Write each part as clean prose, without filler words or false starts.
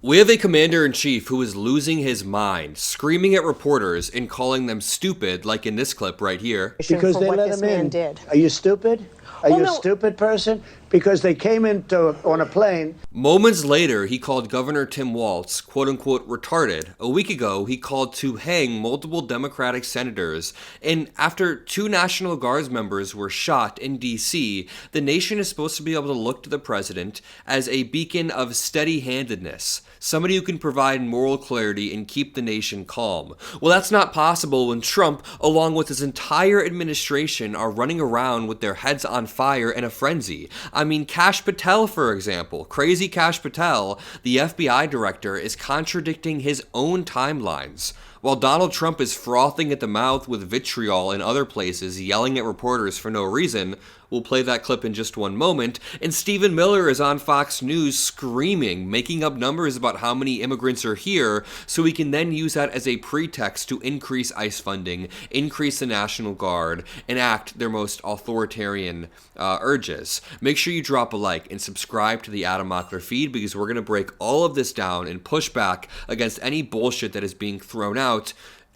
We have a commander-in-chief who is losing his mind, screaming at reporters and calling them stupid, like in this clip right here. Because they let him in. Are you stupid? Are you a stupid person? Because they came on a plane. Moments later, he called Governor Tim Walz, quote-unquote, retarded. A week ago, he called to hang multiple Democratic senators. And after 2 National Guards members were shot in D.C., the nation is supposed to be able to look to the president as a beacon of steady-handedness, somebody who can provide moral clarity and keep the nation calm. Well, that's not possible when Trump, along with his entire administration, are running around with their heads on fire in a frenzy. I mean, Kash Patel, for example, crazy Kash Patel, the FBI director, is contradicting his own timelines. While Donald Trump is frothing at the mouth with vitriol in other places, yelling at reporters for no reason, we'll play that clip in just one moment, and Stephen Miller is on Fox News screaming, making up numbers about how many immigrants are here, so we can then use that as a pretext to increase ICE funding, increase the National Guard, and act their most authoritarian urges. Make sure you drop a like and subscribe to the Adam Mockler feed, because we're going to break all of this down and push back against any bullshit that is being thrown out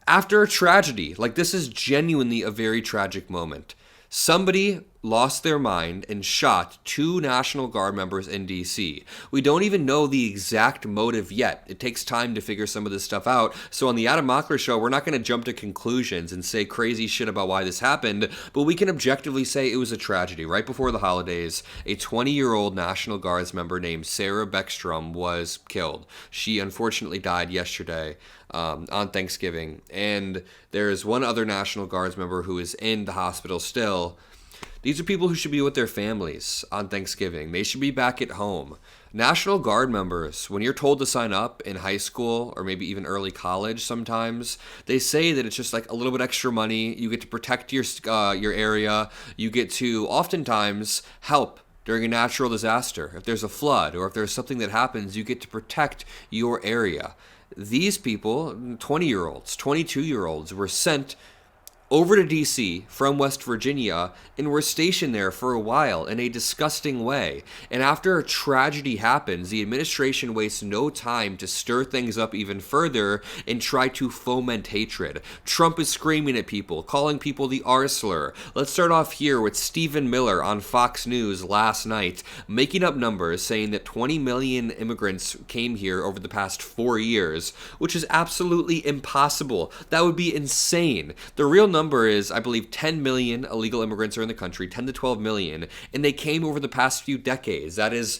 after a tragedy. Like, this is genuinely a very tragic moment. Somebody lost their mind and shot 2 National Guard members in D.C. We don't even know the exact motive yet. It takes time to figure some of this stuff out. So on the Adam Mockler Show, we're not going to jump to conclusions and say crazy shit about why this happened, but we can objectively say it was a tragedy. Right before the holidays, a 20-year-old National Guards member named Sarah Beckstrom was killed. She unfortunately died yesterday on Thanksgiving. And there is one other National Guards member who is in the hospital still. These are people who should be with their families on Thanksgiving. They should be back at home. National Guard members, when you're told to sign up in high school or maybe even early college sometimes, they say that it's just like a little bit extra money. You get to protect your area. You get to oftentimes help during a natural disaster. If there's a flood or if there's something that happens, you get to protect your area. These people, 20-year-olds, 22-year-olds, were sent over to D.C. from West Virginia and were stationed there for a while in a disgusting way. And after a tragedy happens, the administration wastes no time to stir things up even further and try to foment hatred. Trump is screaming at people, calling people the R slur. Let's start off here with Stephen Miller on Fox News last night, making up numbers saying that 20 million immigrants came here over the past 4 years, which is absolutely impossible. That would be insane. The real number is, I believe, 10 million illegal immigrants are in the country, 10 to 12 million, and they came over the past few decades. That is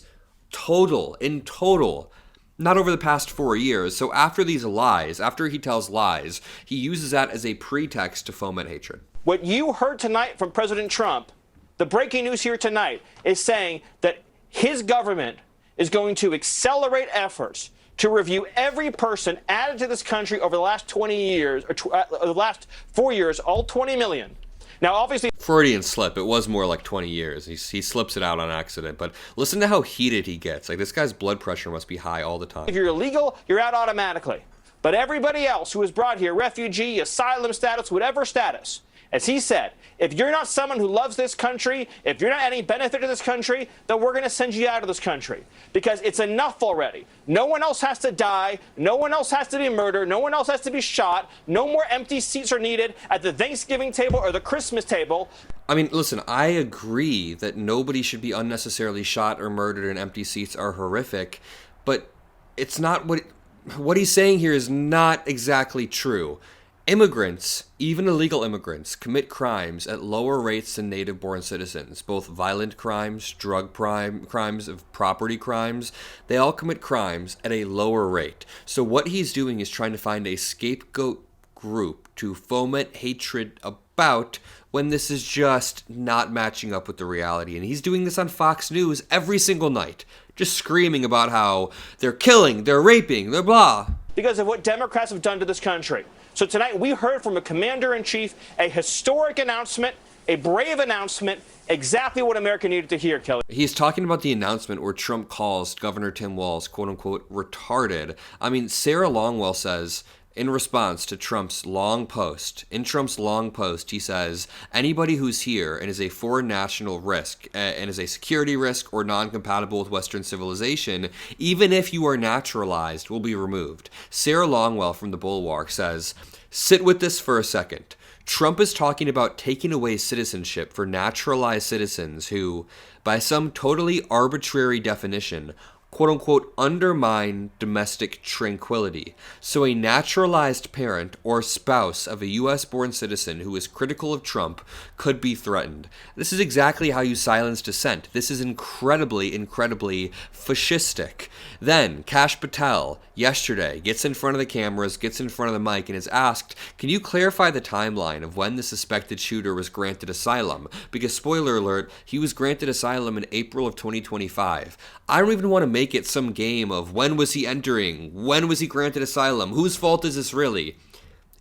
in total, not over the past 4 years. So after these lies, after he tells lies, he uses that as a pretext to foment hatred. What you heard tonight from President Trump, the breaking news here tonight, is saying that his government is going to accelerate efforts to review every person added to this country over the last 20 years, or the last 4 years, all 20 million. Now, obviously, Freudian slip. It was more like 20 years. He slips it out on accident. But listen to how heated he gets. Like, this guy's blood pressure must be high all the time. if you're illegal, you're out automatically. But everybody else who is brought here, refugee, asylum status, whatever status, as he said, if you're not someone who loves this country, if you're not any benefit to this country, then we're going to send you out of this country. Because it's enough already. No one else has to die. No one else has to be murdered. No one else has to be shot. No more empty seats are needed at the Thanksgiving table or the Christmas table. I mean, listen, I agree that nobody should be unnecessarily shot or murdered and empty seats are horrific, but it's not what he's saying here is not exactly true. Immigrants, even illegal immigrants, commit crimes at lower rates than native-born citizens, both violent crimes, drug crimes, property crimes. They all commit crimes at a lower rate. So what he's doing is trying to find a scapegoat group to foment hatred about when this is just not matching up with the reality. And he's doing this on Fox News every single night, just screaming about how they're killing, they're raping, they're blah. Because of what Democrats have done to this country. So tonight we heard from a commander-in-chief a historic announcement, a brave announcement, exactly what America needed to hear, Kelly. He's talking about the announcement where Trump calls Governor Tim Walz, quote-unquote, retarded. I mean, Sarah Longwell says in response to Trump's long post. In Trump's long post, he says, anybody who's here and is a foreign national risk and is a security risk or non-compatible with Western civilization, even if you are naturalized, will be removed. Sarah Longwell from The Bulwark says, sit with this for a second. Trump is talking about taking away citizenship for naturalized citizens who, by some totally arbitrary definition, quote-unquote, undermine domestic tranquility. So a naturalized parent or spouse of a U.S.-born citizen who is critical of Trump could be threatened. This is exactly how you silence dissent. This is incredibly, incredibly fascistic. Then, Kash Patel, yesterday, gets in front of the cameras, gets in front of the mic, and is asked, can you clarify the timeline of when the suspected shooter was granted asylum? Because, spoiler alert, he was granted asylum in April of 2025. I don't even want to make it some game of when was he entering, when was he granted asylum, whose fault is this really?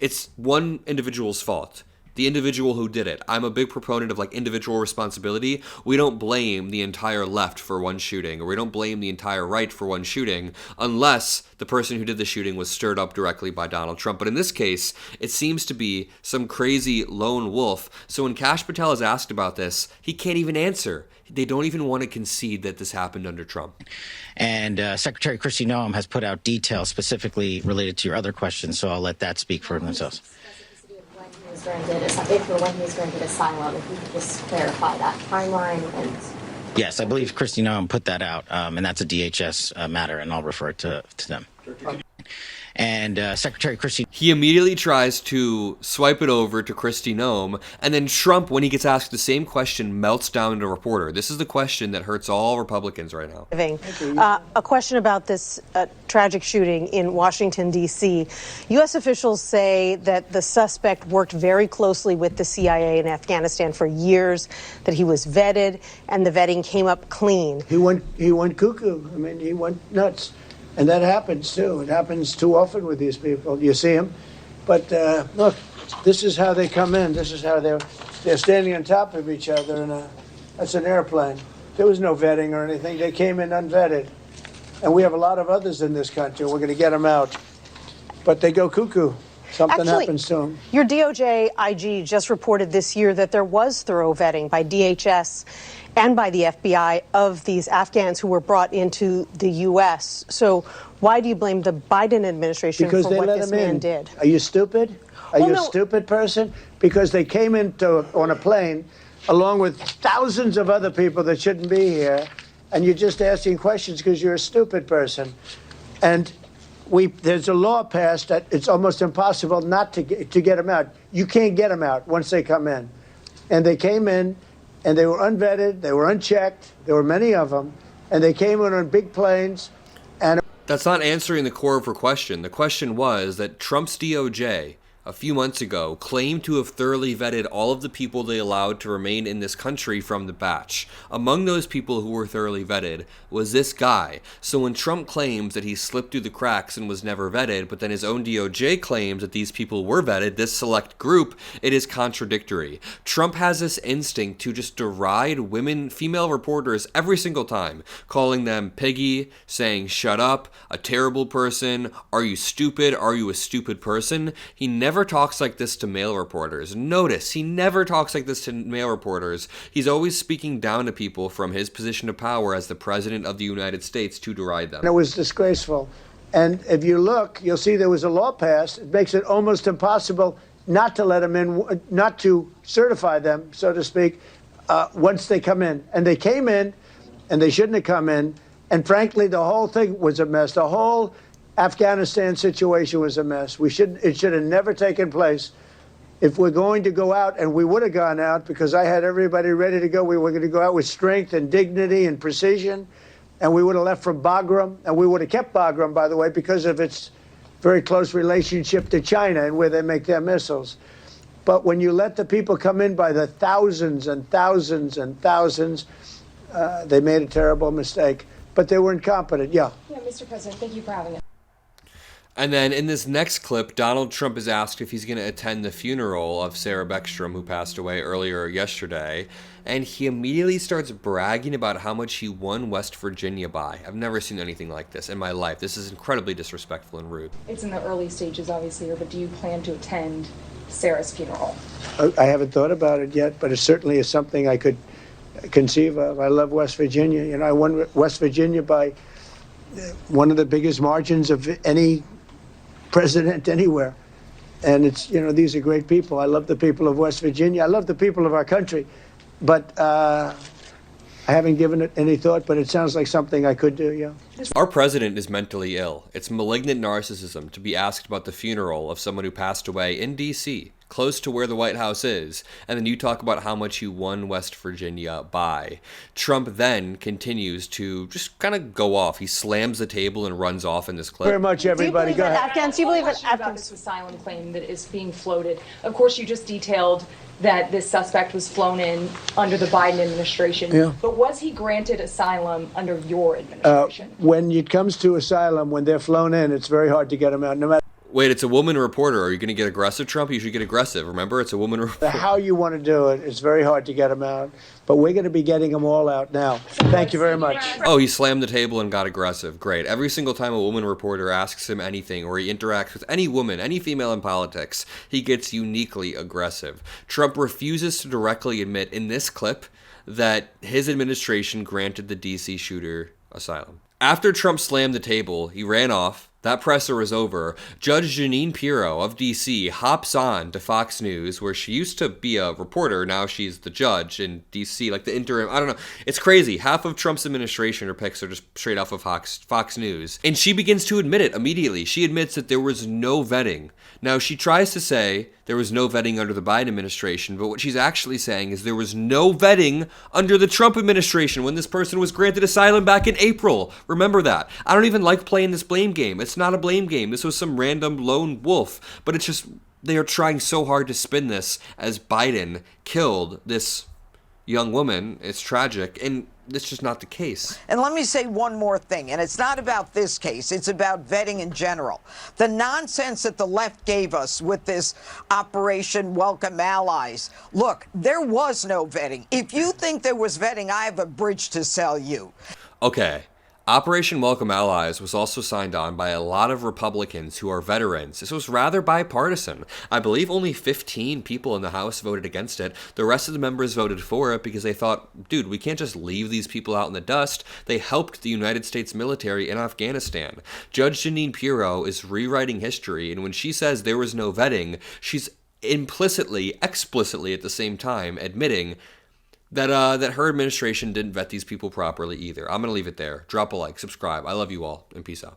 It's one individual's fault. The individual who did it. I'm a big proponent of individual responsibility. We don't blame the entire left for one shooting, or we don't blame the entire right for one shooting, unless the person who did the shooting was stirred up directly by Donald Trump. But in this case, it seems to be some crazy lone wolf. So when Kash Patel is asked about this, he can't even answer. They don't even want to concede that this happened under Trump. And Secretary Kristi Noem has put out details specifically related to your other questions, so I'll let that speak for themselves. If or when he was granted asylum, if you could just clarify that timeline. And yes, I believe Kristi Noem put that out, and that's a DHS matter, and I'll refer to them. And Secretary Kristi... He immediately tries to swipe it over to Kristi Noem, and then Trump, when he gets asked the same question, melts down into a reporter. This is the question that hurts all Republicans right now. A question about this tragic shooting in Washington, D.C. U.S. officials say that the suspect worked very closely with the CIA in Afghanistan for years, that he was vetted, and the vetting came up clean. He went cuckoo. I mean, he went nuts. And that happens, too. It happens too often with these people. You see them. But, look, this is how they come in. This is how they're standing on top of each other. And that's an airplane. There was no vetting or anything. They came in unvetted. And we have a lot of others in this country. We're going to get them out. But they go cuckoo. Something happens to them. Your DOJ IG just reported this year that there was thorough vetting by DHS and by the FBI of these Afghans who were brought into the U.S. So why do you blame the Biden administration for what this man did? Are you stupid? Are you a stupid person? Because they came on a plane along with thousands of other people that shouldn't be here, and you're just asking questions because you're a stupid person. And there's a law passed that it's almost impossible not to get them out. You can't get them out once they come in. And they came in, and they were unvetted, they were unchecked, there were many of them, and they came in on big planes. And that's not answering the core of her question. The question was that Trump's DOJ, a few months ago, claimed to have thoroughly vetted all of the people they allowed to remain in this country from the batch. Among those people who were thoroughly vetted was this guy. So when Trump claims that he slipped through the cracks and was never vetted, but then his own DOJ claims that these people were vetted, this select group, it is contradictory. Trump has this instinct to just deride female reporters every single time, calling them piggy, saying shut up, a terrible person, are you stupid, are you a stupid person? He never talks like this to male reporters. Notice, he never talks like this to male reporters. He's always speaking down to people from his position of power as the president of the United States to deride them. it was disgraceful. And if you look, you'll see there was a law passed. It makes it almost impossible not to let them in, not to certify them, so to speak, once they come in. And they came in, and they shouldn't have come in. And frankly, the whole thing was a mess. The whole Afghanistan situation was a mess. It should have never taken place. If we're going to go out, and we would have gone out because I had everybody ready to go, we were going to go out with strength and dignity and precision, and we would have left from Bagram, and we would have kept Bagram, by the way, because of its very close relationship to China and where they make their missiles. But when you let the people come in by the thousands and thousands and thousands, they made a terrible mistake. But they were incompetent, Yeah, Mr. President, thank you for having us. And then in this next clip, Donald Trump is asked if he's going to attend the funeral of Sarah Beckstrom, who passed away earlier yesterday. And he immediately starts bragging about how much he won West Virginia by. I've never seen anything like this in my life. This is incredibly disrespectful and rude. It's in the early stages, obviously, but do you plan to attend Sarah's funeral? I haven't thought about it yet, but it certainly is something I could conceive of. I love West Virginia. You know, I won West Virginia by one of the biggest margins of any president anywhere. And it's, you know, these are great people. I love the people of West Virginia. I love the people of our country. But I haven't given it any thought, but it sounds like something I could do, yeah. Our president is mentally ill. It's malignant narcissism to be asked about the funeral of someone who passed away in D.C., close to where the White House is, and then you talk about how much you won West Virginia by. Trump then continues to just kind of go off. He slams the table and runs off in this clip. Very much, everybody. Go ahead. Afghans, do you believe that about this asylum claim that is being floated? Of course, you just detailed that this suspect was flown in under the Biden administration. Yeah. But was he granted asylum under your administration? When it comes to asylum, when they're flown in, it's very hard to get them out, no matter Wait, it's a woman reporter. Are you going to get aggressive, Trump? You should get aggressive. Remember, it's a woman reporter. how you want to do it. It's very hard to get them out. But we're going to be getting them all out now. Thank you very much. Oh, he slammed the table and got aggressive. Great. Every single time a woman reporter asks him anything or he interacts with any woman, any female in politics, he gets uniquely aggressive. Trump refuses to directly admit in this clip that his administration granted the D.C. shooter asylum. After Trump slammed the table, he ran off. That presser was over. Judge Jeanine Pirro of D.C. hops on to Fox News, where she used to be a reporter. Now she's the judge in D.C., like the interim. I don't know. It's crazy. Half of Trump's administration or picks are just straight off of Fox News. And she begins to admit it immediately. She admits that there was no vetting. Now, she tries to say there was no vetting under the Biden administration, but what she's actually saying is there was no vetting under the Trump administration when this person was granted asylum back in April. Remember that. I don't even like playing this blame game. It's not a blame game. This was some random lone wolf, but it's just they are trying so hard to spin this as Biden killed this young woman. It's tragic, and that's just not the case. And let me say one more thing, and it's not about this case, it's about vetting in general. The nonsense that the left gave us with this Operation Welcome Allies. Look, there was no vetting. If you think there was vetting, I have a bridge to sell you. Okay. Operation Welcome Allies was also signed on by a lot of Republicans who are veterans. This was rather bipartisan. I believe only 15 people in the House voted against it. The rest of the members voted for it because they thought, dude, we can't just leave these people out in the dust. They helped the United States military in Afghanistan. Judge Jeanine Pirro is rewriting history, and when she says there was no vetting, she's implicitly, explicitly at the same time admitting that her administration didn't vet these people properly either. I'm going to leave it there. Drop a like, subscribe. I love you all, and peace out.